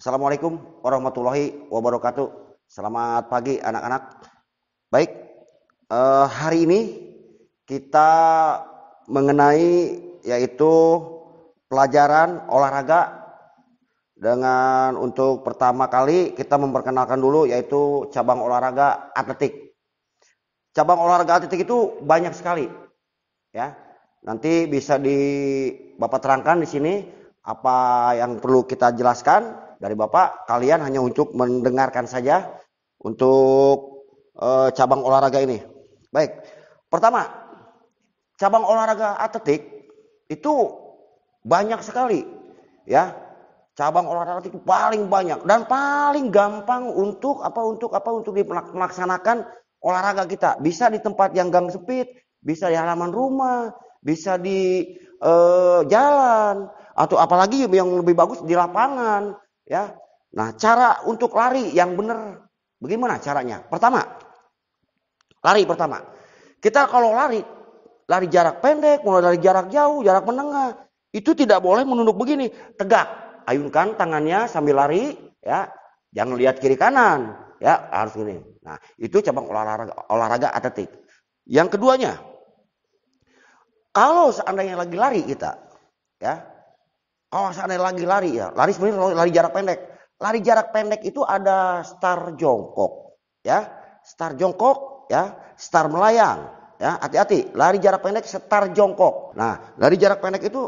Assalamualaikum warahmatullahi wabarakatuh. Selamat pagi anak-anak. Baik, hari ini kita mengenai yaitu pelajaran olahraga dengan untuk pertama kali kita memperkenalkan dulu yaitu cabang olahraga atletik. Cabang olahraga atletik itu banyak sekali, ya. Nanti bisa Bapak terangkan di sini apa yang perlu kita jelaskan. Dari Bapak, kalian hanya untuk mendengarkan saja untuk cabang olahraga ini. Baik, pertama, cabang olahraga atletik itu banyak sekali, ya. Cabang olahraga atletik itu paling banyak dan paling gampang untuk melaksanakan olahraga kita. Bisa di tempat yang gang sempit, bisa di halaman rumah, bisa di jalan, atau apalagi yang lebih bagus di lapangan. Ya, nah cara untuk lari yang benar bagaimana caranya? Pertama, kita kalau lari jarak pendek, mulai dari jarak jauh, jarak menengah, itu tidak boleh menunduk begini, tegak, ayunkan tangannya sambil lari, ya, jangan lihat kiri kanan, ya, harus gini. Nah, itu cabang olahraga atletik. Yang keduanya, kalau seandainya lagi lari kita, ya. Kalau seandainya lagi lari ya, lari sebenarnya lari jarak pendek. Lari jarak pendek itu ada start jongkok, ya, start jongkok, ya, start melayang, ya, hati-hati. Lari jarak pendek start jongkok. Nah, lari jarak pendek itu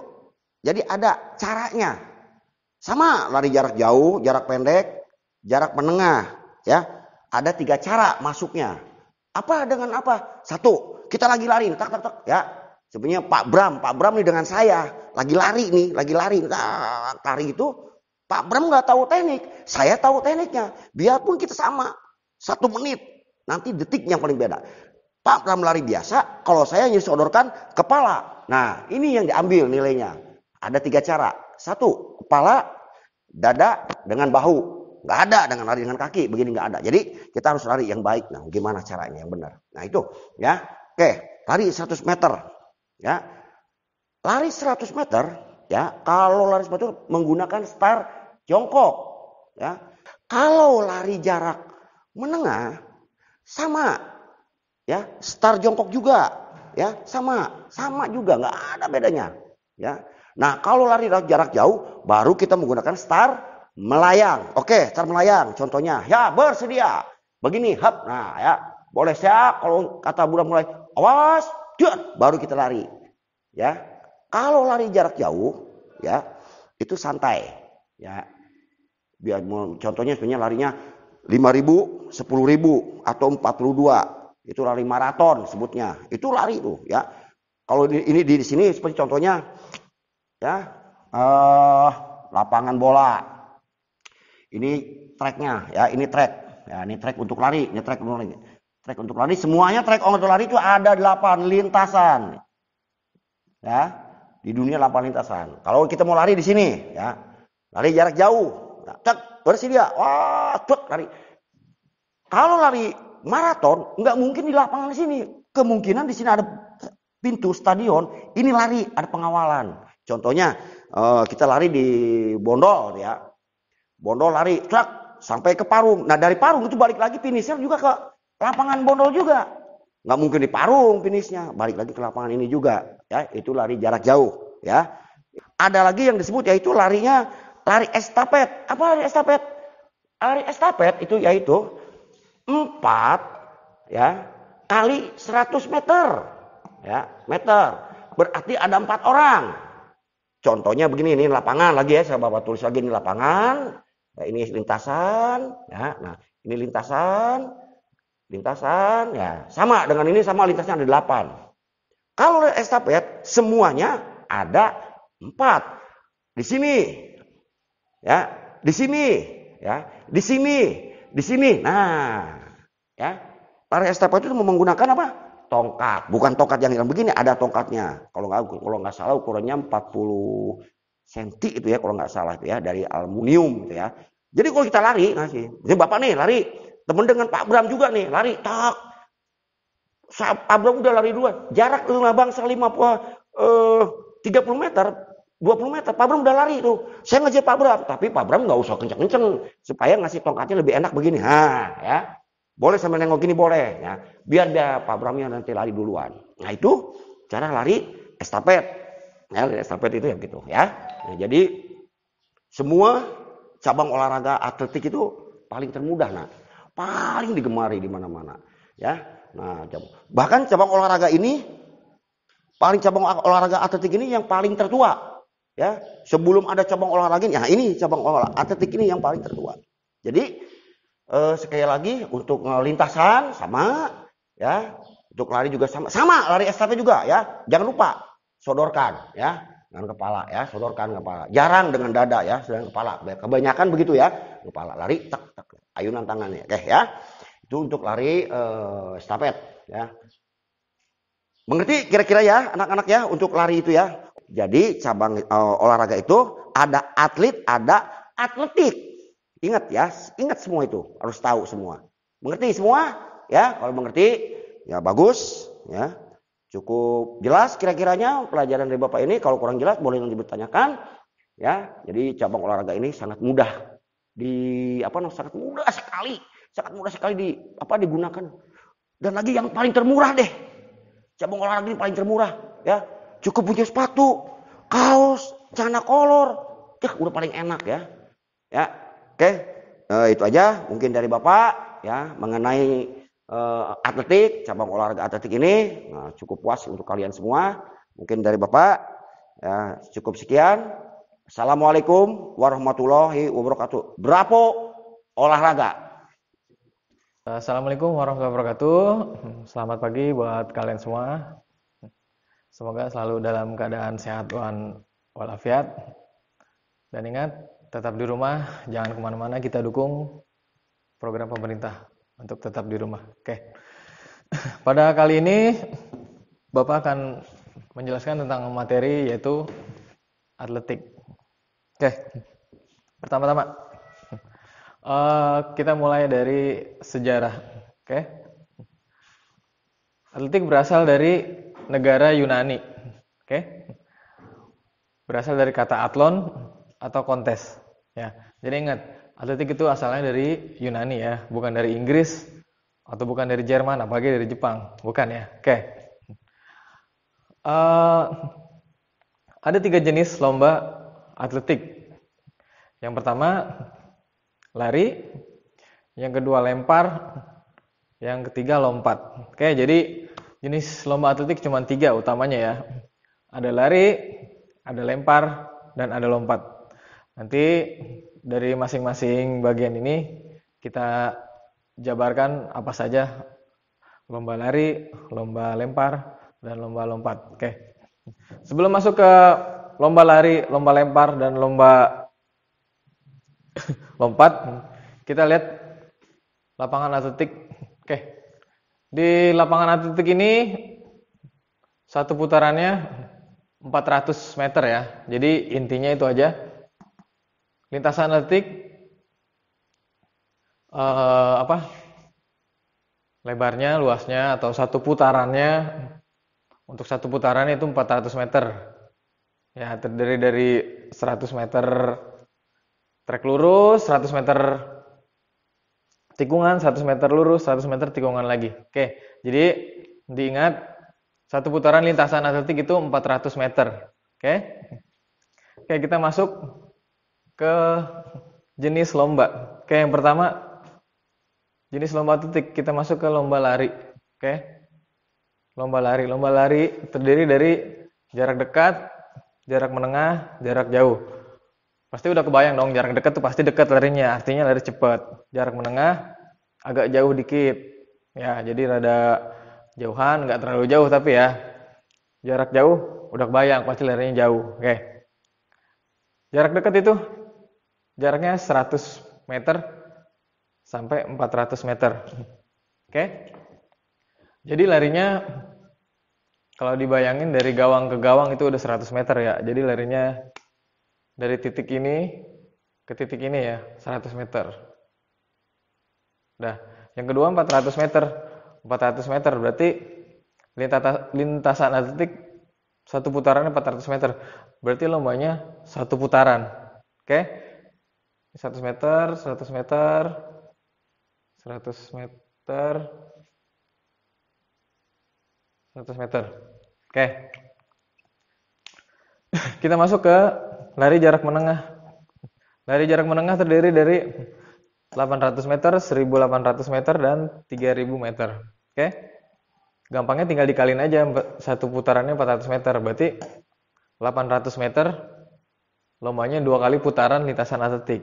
jadi ada caranya. Sama lari jarak jauh, jarak pendek, jarak menengah, ya. Ada 3 cara masuknya. Apa dengan apa? 1, kita lagi lari, tak, ya. Sebenarnya Pak Bram nih dengan saya lagi lari. Nah, lari itu Pak Bram nggak tahu teknik, saya tahu tekniknya. Biarpun kita sama 1 menit, nanti detik yang paling beda. Pak Bram lari biasa, kalau saya nyodorkan kepala. Nah, ini yang diambil nilainya. Ada 3 cara. 1, kepala, dada dengan bahu. Nggak ada dengan lari dengan kaki, begini nggak ada. Jadi kita harus lari yang baik. Nah, gimana caranya yang benar? Nah itu, ya. Oke, lari 100 meter. Ya, lari 100 meter, ya. Kalau lari 100 meter menggunakan start jongkok, ya. Kalau lari jarak menengah, sama, ya. Start jongkok juga, ya, sama juga, nggak ada bedanya, ya. Nah, kalau lari jarak jauh, baru kita menggunakan start melayang. Oke, start melayang, contohnya, ya, bersedia, begini, hap, nah, ya, boleh saya kalau kata budak mulai, awas. Baru kita lari, ya. Kalau lari jarak jauh, ya, itu santai, ya. Biar contohnya sebenarnya larinya 5.000, 10.000 atau 42. Itu lari maraton sebutnya. Itu lari tuh, ya. Kalau ini di sini seperti contohnya, ya, lapangan bola. Ini treknya, ya. Ini trek, ya. Ini trek untuk lari, ini trek untuk lari. Trek untuk lari, semuanya trek untuk lari itu ada 8 lintasan. Ya, di dunia 8 lintasan. Kalau kita mau lari di sini, ya, lari jarak jauh, tak bersedia, wah, lari. Kalau lari maraton, nggak mungkin di lapangan di sini. Kemungkinan di sini ada pintu stadion, ini lari, ada pengawalan. Contohnya, kita lari di Bondol, ya. Bondol lari, sampai ke Parung. Nah, dari Parung itu balik lagi finisher juga ke lapangan Bondol juga. Nggak mungkin di Parung finishnya, balik lagi ke lapangan ini juga, ya. Itu lari jarak jauh, ya. Ada lagi yang disebut yaitu larinya lari estafet. Apa lari estafet? Lari estafet itu yaitu 4, ya, kali 100 meter, ya, meter. Berarti ada 4 orang. Contohnya begini, ini lapangan lagi, ya, saya Bapak tulis lagi ini lapangan. Nah, ini lintasan, ya. Nah, ini lintasan, ya, sama dengan ini, sama lintasnya ada 8. Kalau estafet semuanya ada 4. Di sini, ya, di sini, ya, di sini. Nah, ya, lari estafet itu menggunakan apa? Tongkat, bukan tongkat yang begini, ada tongkatnya. Kalau nggak salah ukurannya 40 cm itu, ya, kalau nggak salah itu, ya, dari aluminium gitu, ya. Jadi kalau kita lari, ini Bapak nih lari, temen dengan Pak Bram juga nih, lari, tak. Pak Bram udah lari duluan. Jarak dengan bangsa 30 meter, 20 meter, Pak Bram udah lari tuh. Saya ngejar Pak Bram, tapi Pak Bram nggak usah kenceng-kenceng supaya ngasih tongkatnya lebih enak begini. Ya. Boleh sambil nengok gini boleh. Ya. Biar dia Pak Bramnya nanti lari duluan. Nah itu cara lari estafet. Ya, estafet itu ya gitu ya. Nah, jadi semua cabang olahraga atletik itu paling termudah, nah, paling digemari di mana-mana. Ya. Nah, bahkan cabang olahraga ini, cabang olahraga atletik ini yang paling tertua. Ya, sebelum ada cabang olahraga ini, nah ini cabang olahraga atletik ini yang paling tertua. Jadi sekali lagi untuk lintasan sama, ya, untuk lari juga sama lari estafet juga ya. Jangan lupa sodorkan ya dengan kepala ya, sodorkan kepala. Jarang dengan dada ya, dengan kepala. Kebanyakan begitu ya, kepala lari tak ayunan tangannya. Oke ya. Itu untuk lari estafet ya. Mengerti kira-kira ya anak-anak ya untuk lari itu ya. Jadi cabang olahraga itu ada atlet, ada atletik. Ingat ya, ingat semua itu, harus tahu semua. Mengerti semua? Ya, kalau mengerti ya bagus ya. Cukup jelas kira-kiranya pelajaran dari Bapak ini. Kalau kurang jelas boleh nanti bertanyakan ya. Jadi cabang olahraga ini sangat mudah sangat mudah sekali digunakan. Dan lagi yang paling termurah deh. Cabang olahraga ini paling termurah ya. Cukup punya sepatu, kaos, celana kolor, ya udah paling enak ya. Ya, oke. Itu aja mungkin dari Bapak ya mengenai atletik, cabang olahraga atletik ini. Nah, cukup puas untuk kalian semua. Mungkin dari Bapak ya cukup sekian. Assalamualaikum warahmatullahi wabarakatuh. Bravo olahraga. Assalamualaikum warahmatullahi wabarakatuh. Selamat pagi buat kalian semua. Semoga selalu dalam keadaan sehat walafiat. Dan ingat, tetap di rumah, jangan kemana-mana, kita dukung program pemerintah untuk tetap di rumah. Oke. Pada kali ini, Bapak akan menjelaskan tentang materi yaitu atletik. Oke. Pertama-tama, kita mulai dari sejarah. Oke. Atletik berasal dari negara Yunani. Oke. Berasal dari kata atlon atau kontes. Ya. Jadi ingat, atletik itu asalnya dari Yunani ya, bukan dari Inggris atau bukan dari Jerman, apalagi dari Jepang, bukan ya. Oke. Ada 3 jenis lomba atletik. Yang pertama lari, yang kedua lempar, yang ketiga lompat. Oke, jadi jenis lomba atletik cuma 3 utamanya ya. Ada lari, ada lempar, dan ada lompat. Nanti dari masing-masing bagian ini kita jabarkan apa saja lomba lari, lomba lempar, dan lomba lompat. Oke. Sebelum masuk ke lomba lari, lomba lempar, dan lomba lompat, kita lihat lapangan atletik. Oke. Di lapangan atletik ini satu putarannya 400 meter ya. Jadi intinya itu aja. Lintasan atletik lebarnya, luasnya atau satu putarannya, untuk satu putaran itu 400 meter. Ya, terdiri dari 100 meter trek lurus, 100 meter tikungan, 100 meter lurus, 100 meter tikungan lagi. Oke, jadi diingat satu putaran lintasan atletik itu 400 meter. Oke. Oke, kita masuk ke jenis lomba. Oke, yang pertama jenis lomba atletik, kita masuk ke lomba lari. Oke. Lomba lari terdiri dari jarak dekat, jarak menengah, jarak jauh. Pasti udah kebayang dong, jarak dekat tuh pasti dekat larinya, artinya lari cepat. Jarak menengah agak jauh dikit. Ya, jadi rada jauhan, nggak terlalu jauh tapi ya. Jarak jauh udah kebayang, pasti larinya jauh. Oke. Jarak dekat itu jaraknya 100 meter sampai 400 meter. Oke. Jadi larinya kalau dibayangin dari gawang ke gawang itu udah 100 meter ya. Jadi larinya dari titik ini ke titik ini ya, 100 meter. Nah, yang kedua 400 meter. 400 meter berarti lintasan atletik Satu putarannya 400 meter. Berarti lombanya satu putaran. Oke? 100 meter, 100 meter, 100 meter, 100 meter. Oke. Kita masuk ke lari jarak menengah. Lari jarak menengah terdiri dari 800 meter, 1800 meter, dan 3000 meter. Oke? Gampangnya tinggal dikalin aja, satu putarannya 400 meter. Berarti 800 meter lombanya 2 kali putaran lintasan atletik.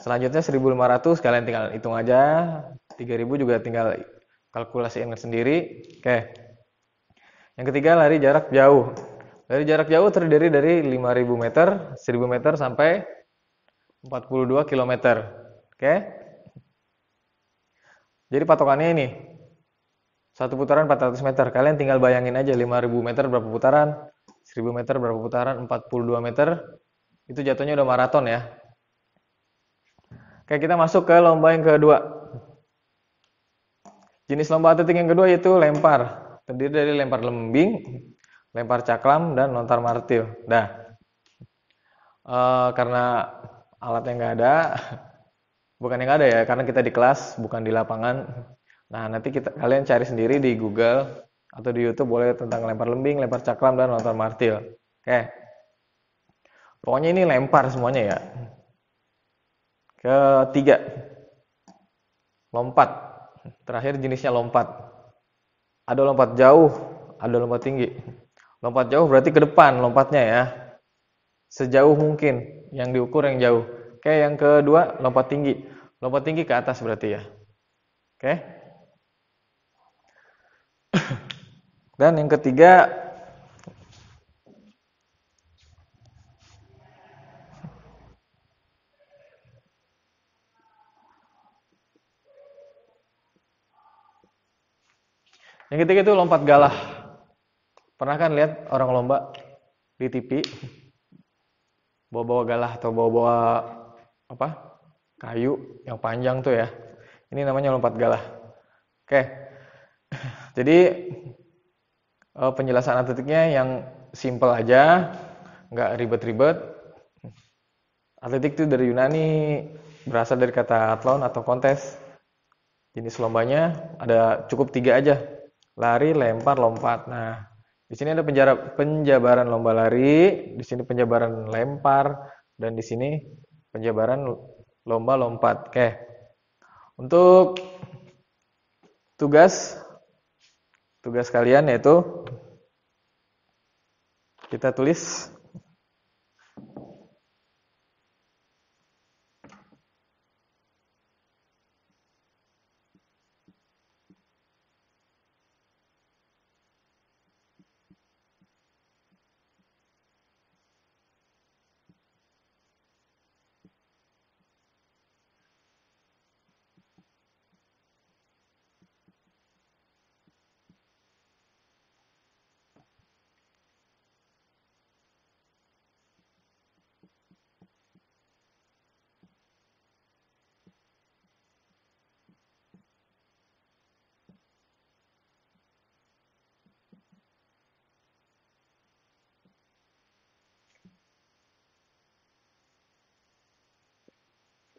Selanjutnya 1500, kalian tinggal hitung aja. 3000 juga tinggal kalkulasiin sendiri. Oke. Yang ketiga, lari jarak jauh. Lari jarak jauh terdiri dari 5000 meter, 1000 meter sampai 42 km. Oke. Jadi patokannya ini. Satu putaran 400 meter. Kalian tinggal bayangin aja 5000 meter berapa putaran, 1000 meter berapa putaran, 42 meter. Itu jatuhnya udah maraton ya. Oke, kita masuk ke lomba yang kedua. Jenis lomba atletik yang kedua yaitu lempar. Terdiri dari lempar lembing, lempar cakram, dan lontar martil. Karena alatnya nggak ada, bukan yang nggak ada ya, karena kita di kelas, bukan di lapangan. Nah, nanti kalian cari sendiri di Google atau di YouTube boleh tentang lempar lembing, lempar cakram, dan lontar martil. Oke. Pokoknya ini lempar semuanya ya. Ketiga, lompat. Terakhir jenisnya lompat. Ada lompat jauh, ada lompat tinggi. Lompat jauh berarti ke depan lompatnya ya. Sejauh mungkin, yang diukur yang jauh. Oke, yang kedua lompat tinggi. Lompat tinggi ke atas berarti ya. Oke. Dan yang ketiga, itu lompat galah. Pernah kan lihat orang lomba di TV bawa-bawa galah atau bawa-bawa apa? Kayu yang panjang tuh ya. Ini namanya lompat galah. Oke. Jadi penjelasan atletiknya yang simple aja, nggak ribet-ribet. Atletik itu dari Yunani, berasal dari kata athlon atau kontes. Jenis lombanya ada cukup 3 aja. Lari, lempar, lompat. Nah, di sini ada penjabaran lomba lari, di sini penjabaran lempar, dan di sini penjabaran lomba lompat. Oke. Untuk tugas kalian yaitu kita tulis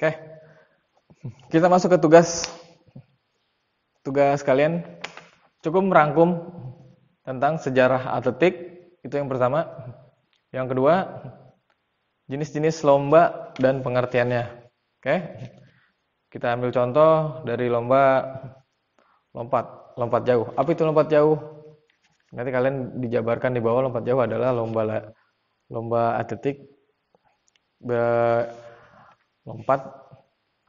Oke. Kita masuk ke tugas kalian. Cukup merangkum tentang sejarah atletik, itu yang pertama. Yang kedua, jenis-jenis lomba dan pengertiannya. Oke. Kita ambil contoh dari lomba lompat jauh. Apa itu lompat jauh? Nanti kalian dijabarkan di bawah. Lompat jauh adalah lomba atletik lompat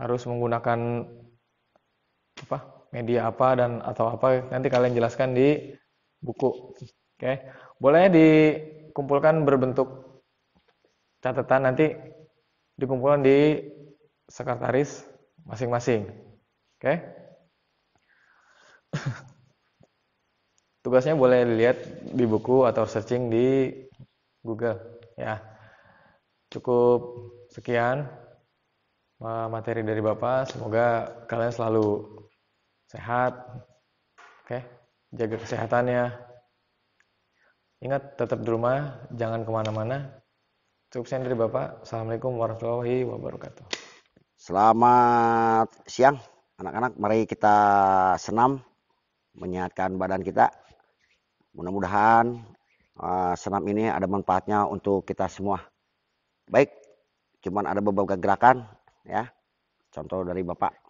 harus menggunakan media apa dan atau apa, nanti kalian jelaskan di buku. Oke. Boleh dikumpulkan berbentuk catatan, nanti dikumpulkan di sekretaris masing-masing. Oke. Tugasnya boleh dilihat di buku atau searching di Google ya. Cukup sekian materi dari Bapak, semoga kalian selalu sehat. Oke, jaga kesehatannya. Ingat tetap di rumah, jangan kemana-mana. Cukup sekian dari Bapak. Assalamualaikum warahmatullahi wabarakatuh. Selamat siang anak-anak, mari kita senam menyehatkan badan kita. Mudah-mudahan senam ini ada manfaatnya untuk kita semua. Baik, cuman ada beberapa gerakan ya. Contoh dari Bapak.